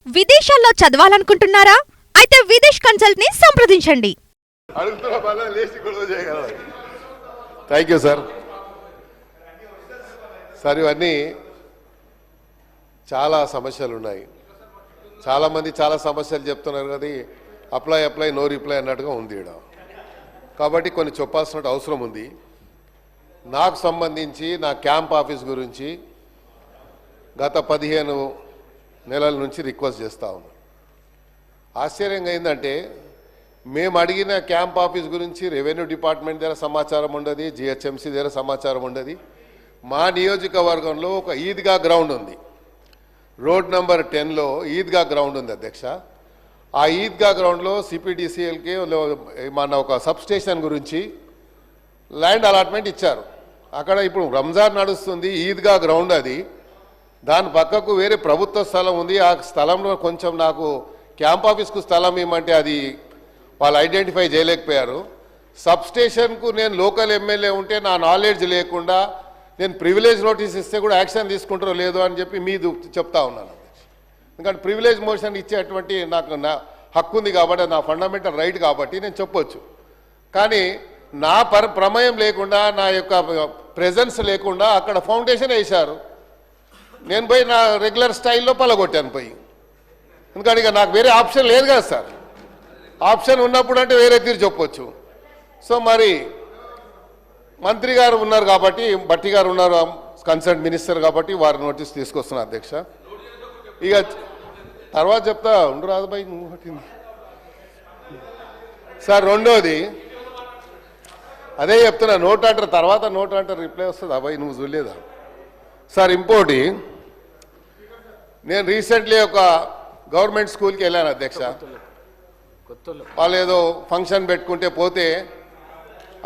విదేశాల్లో చదవాలనుకుంటున్నారా? అయితే విదేశ్ కన్సల్ట్ ని సంప్రదించండి. Thank you sir. సార్ ఇవన్నీ చాలా సమస్యలు ఉన్నాయి. చాలామంది చాలా సమస్యలు చెప్తున్నారు కదా, అప్లై నో రిప్లై అన్నట్టుగా ఉంది ఇక్కడ. కాబట్టి కొన్ని చెప్పాల్సిన అవసరం ఉంది. నాకు సంబంధించి నా క్యాంప్ ఆఫీస్ గురించి గత 15 నెలల నుంచి రిక్వెస్ట్ చేస్తూ ఉన్నాను. ఆశ్చర్యంగా ఏంటంటే మేము అడిగిన క్యాంప్ ఆఫీస్ గురించి రెవెన్యూ డిపార్ట్మెంట్ దగ్గర సమాచారం ఉండదు, జిహెచ్ఎంసీ దగ్గర సమాచారం ఉండదు. మా నియోజకవర్గంలో ఒక ఈద్గా గ్రౌండ్ ఉంది, రోడ్ నెంబర్ 10లో ఈద్గా గ్రౌండ్ ఉంది అధ్యక్ష. ఆ ఈద్గా గ్రౌండ్లో సిపిడిసిఎల్కి మన ఒక సబ్ స్టేషన్ గురించి ల్యాండ్ అలాట్మెంట్ ఇచ్చారు. అక్కడ ఇప్పుడు రంజాన్ నడుస్తుంది, ఈద్గా గ్రౌండ్ అది. దాని పక్కకు వేరే ప్రభుత్వ స్థలం ఉంది. ఆ స్థలంలో కొంచెం నాకు క్యాంప్ ఆఫీస్కు స్థలం ఇవ్వమంటే అది వాళ్ళు ఐడెంటిఫై చేయలేకపోయారు. సబ్ స్టేషన్కు నేను లోకల్ ఎమ్మెల్యే ఉంటే నా నాలెడ్జ్ లేకుండా నేను ప్రివిలేజ్ నోటీస్ ఇస్తే కూడా యాక్షన్ తీసుకుంటారో లేదో అని చెప్పి మీది చెప్తా ఉన్నాను. ఎందుకంటే ప్రివిలేజ్ మోషన్ ఇచ్చేటువంటి నాకు నా హక్కు ఉంది కాబట్టి, నా ఫండమెంటల్ రైట్ కాబట్టి నేను చెప్పొచ్చు. కానీ నా ప్రమేయం లేకుండా, నా యొక్క ప్రెజెన్స్ లేకుండా అక్కడ ఫౌండేషన్ వేశారు. నేను పోయి నా రెగ్యులర్ స్టైల్లో పలగొట్టాను పోయి. ఎందుకంటే ఇక నాకు వేరే ఆప్షన్ లేదు కదా సార్. ఆప్షన్ ఉన్నప్పుడు అంటే వేరే తీరు చెప్పొచ్చు. సో మరి మంత్రి గారు ఉన్నారు కాబట్టి, భట్టి గారు ఉన్నారు కన్సర్న్ మినిస్టర్ కాబట్టి వారి నోటీస్ తీసుకొస్తున్నారు అధ్యక్ష. ఇక తర్వాత చెప్తా ఉండు రాజుబాయి నువ్వు సార్. రెండోది అదే చెప్తున్నా, నోట్ అంటారు తర్వాత నోట్ అంటారు రిప్లై వస్తుంది. అబ్బాయి నువ్వు చూడలేదా సార్? ఇంకోటి, నేను రీసెంట్లీ ఒక గవర్నమెంట్ స్కూల్కి వెళ్ళాను అధ్యక్ష. వాళ్ళు ఏదో ఫంక్షన్ పెట్టుకుంటే పోతే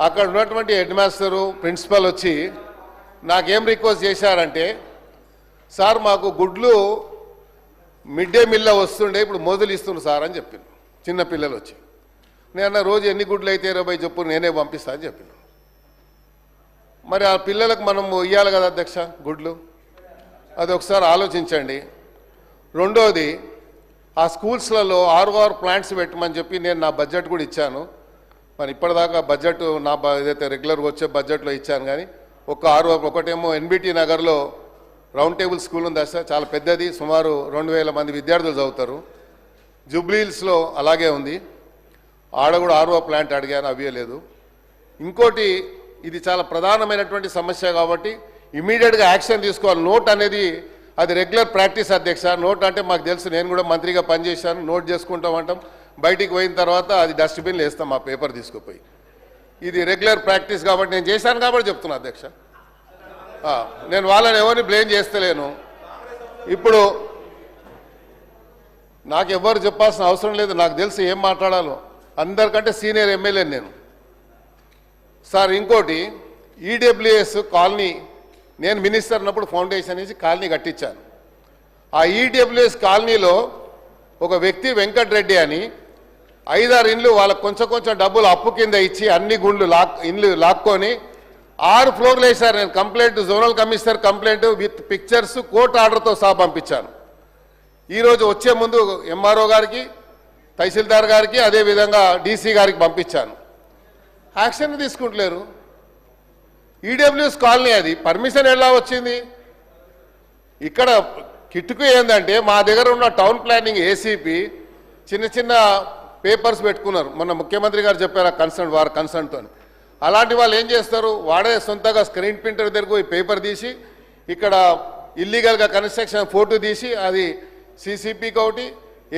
అక్కడ ఉన్నటువంటి హెడ్ మాస్టరు ప్రిన్సిపల్ వచ్చి నాకేం రిక్వెస్ట్ చేశారంటే, సార్ మాకు గుడ్లు మిడ్ డే మీల్లో వస్తుండే, ఇప్పుడు మొదలు ఇస్తున్నారు సార్ అని చెప్పింది. చిన్న పిల్లలు వచ్చి నేను రోజు ఎన్ని గుడ్లు అయితే 20 చెప్పు నేనే పంపిస్తా అని చెప్పిన. మరి ఆ పిల్లలకు మనం ఇవ్వాలి కదా అధ్యక్ష గుడ్లు, అది ఒకసారి ఆలోచించండి. రెండోది, ఆ స్కూల్స్లలో ROR ప్లాంట్స్ పెట్టమని చెప్పి నేను నా బడ్జెట్ కూడా ఇచ్చాను. మరి ఇప్పటిదాకా బడ్జెట్ నా ఏదైతే రెగ్యులర్గా వచ్చే బడ్జెట్లో ఇచ్చాను. కానీ ఒక ROR ఒకటేమో NBT నగర్లో రౌండ్ టేబుల్ స్కూల్ ఉంది సార్, చాలా పెద్దది, సుమారు 2000 మంది విద్యార్థులు చదువుతారు. జూబ్లీహిల్స్లో అలాగే ఉంది, ఆడ కూడా ROR ప్లాంట్ అడిగాను, అవ్వలేదు. ఇంకోటి, ఇది చాలా ప్రధానమైనటువంటి సమస్య కాబట్టి ఇమీడియట్గా యాక్షన్ తీసుకోవాలి. నోట్ అనేది అది రెగ్యులర్ ప్రాక్టీస్ అధ్యక్ష. నోట్ అంటే మాకు తెలుసు, నేను కూడా మంత్రిగా పనిచేశాను. నోట్ చేసుకుంటామంటాం, బయటికి పోయిన తర్వాత అది డస్ట్బిన్లో వేస్తాం ఆ పేపర్ తీసుకుపోయి. ఇది రెగ్యులర్ ప్రాక్టీస్ కాబట్టి నేను చేశాను కాబట్టి చెప్తున్నా అధ్యక్ష. నేను వాళ్ళని ఎవరిని బ్లేమ్ చేస్తలేను. ఇప్పుడు నాకు ఎవరు చెప్పాల్సిన అవసరం లేదు, నాకు తెలుసు ఏం మాట్లాడాలో. అందరికంటే సీనియర్ ఎమ్మెల్యే నేను సార్. ఇంకోటి, EWS కాలనీ నేను మినిస్టర్ ఉన్నప్పుడు ఫౌండేషన్ వేసి కాలనీ కట్టించాను. ఆ EWS కాలనీలో ఒక వ్యక్తి వెంకటరెడ్డి అని 5-6 ఇండ్లు వాళ్ళకు కొంచెం డబ్బులు అప్పు కింద ఇచ్చి అన్ని ఇండ్లు లాక్కొని 6 ఫ్లోర్లు వేశారు. నేను complaint zonal commissioner complaint with pictures court ఆర్డర్తో సహా పంపించాను. ఈరోజు వచ్చే ముందు MRO గారికి, తహసీల్దార్ గారికి, అదేవిధంగా DC గారికి పంపించాను. యాక్షన్ తీసుకుంటలేరు. EWS కాలనీ అది పర్మిషన్ ఎలా వచ్చింది? ఇక్కడ కిట్టుకు ఏంటంటే మా దగ్గర ఉన్న టౌన్ ప్లానింగ్ ACP చిన్న పేపర్స్ పెట్టుకున్నారు. మొన్న ముఖ్యమంత్రి గారు చెప్పారు వారి కన్సర్న్తో. అలాంటి వాళ్ళు ఏం చేస్తారు, వాడే సొంతగా స్క్రీన్ ప్రింటర్ దగ్గరకు పోయి పేపర్ తీసి ఇక్కడ ఇల్లీగల్గా కన్స్ట్రక్షన్ ఫోటో తీసి అది CCPకి ఒకటి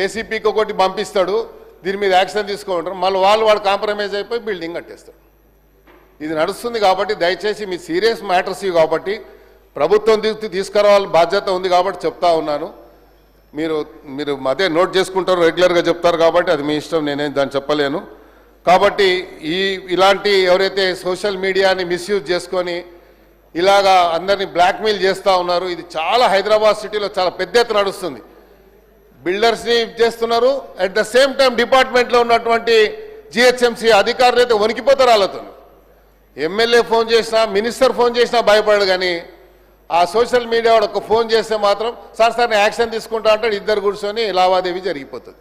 ACPకి ఒకటి పంపిస్తాడు. దీని మీద యాక్షన్ తీసుకుంటారు. మళ్ళీ వాడు కాంప్రమైజ్ అయిపోయి బిల్డింగ్ కట్టేస్తాడు. ఇది నడుస్తుంది కాబట్టి దయచేసి మీ సీరియస్ మ్యాటర్స్ ఇవి కాబట్టి ప్రభుత్వం తీసుకురావాలని బాధ్యత ఉంది కాబట్టి చెప్తా ఉన్నాను. మీరు అదే నోట్ చేసుకుంటారు, రెగ్యులర్గా చెప్తారు కాబట్టి అది మీ ఇష్టం, నేనేం దాన్ని చెప్పలేను. కాబట్టి ఇలాంటి ఎవరైతే సోషల్ మీడియాని మిస్యూజ్ చేసుకొని ఇలాగా అందరినీ బ్లాక్మెయిల్ చేస్తూ ఉన్నారు, ఇది చాలా హైదరాబాద్ సిటీలో చాలా పెద్ద ఎత్తున నడుస్తుంది. బిల్డర్స్ని చేస్తున్నారు, అట్ ద సేమ్ టైం డిపార్ట్మెంట్లో ఉన్నటువంటి GHMC అధికారులు అయితే వణికిపోతారు వాళ్ళతో. ఎమ్మెల్యే ఫోన్ చేసినా, మినిస్టర్ ఫోన్ చేసినా భయపడడు. కానీ ఆ సోషల్ మీడియా వాడు ఒక ఫోన్ చేస్తే మాత్రం సార్ నేను యాక్షన్ తీసుకుంటా అంటాడు, ఇద్దరు కూర్చొని లావాదేవీ జరిగిపోతుంది.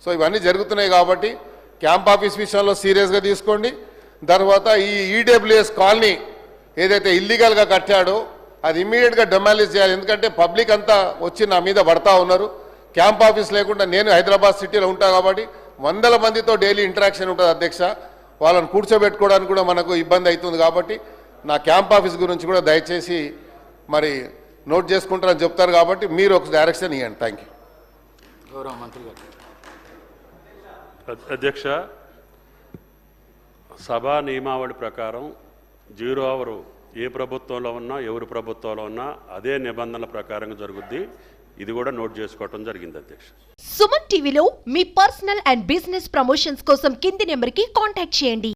సో ఇవన్నీ జరుగుతున్నాయి కాబట్టి క్యాంప్ ఆఫీస్ విషయంలో సీరియస్గా తీసుకోండి. తర్వాత ఈ ఈడబ్ల్యూఎస్ కాలనీ ఏదైతే ఇల్లీగల్గా కట్టాడో అది ఇమ్మీడియట్గా డెమాలిష్ చేయాలి. ఎందుకంటే పబ్లిక్ అంతా వచ్చి నా మీద పడతా ఉన్నారు. క్యాంప్ ఆఫీస్ లేకుండా నేను హైదరాబాద్ సిటీలో ఉంటా కాబట్టి వందల మందితో డైలీ ఇంటరాక్షన్ ఉంటుంది అధ్యక్ష. వాళ్ళని కూర్చోబెట్టుకోవడానికి కూడా మనకు ఇబ్బంది అవుతుంది. కాబట్టి నా క్యాంప్ ఆఫీస్ గురించి కూడా దయచేసి మరి నోట్ చేసుకుంటారని చెప్తారు. కాబట్టి మీరు ఒక డైరెక్షన్ ఇవ్వండి. Thank you. గౌరవ మంత్రి గారు. అధ్యక్ష, సభా నియమావళి ప్రకారం 0 అవర్ ఏ ప్రభుత్వంలో ఉన్నా ఎవరి ప్రభుత్వంలో ఉన్నా అదే నిబంధనల ప్రకారంగా జరుగుద్ది. ఇది కూడా నోట్ చేసుకోవటం జరిగింది అధ్యక్ష. సుమన్ టీవీలో మీ పర్సనల్ అండ్ బిజినెస్ ప్రమోషన్స్ కోసం కింది నెంబర్కి కాంటాక్ట్ చేయండి.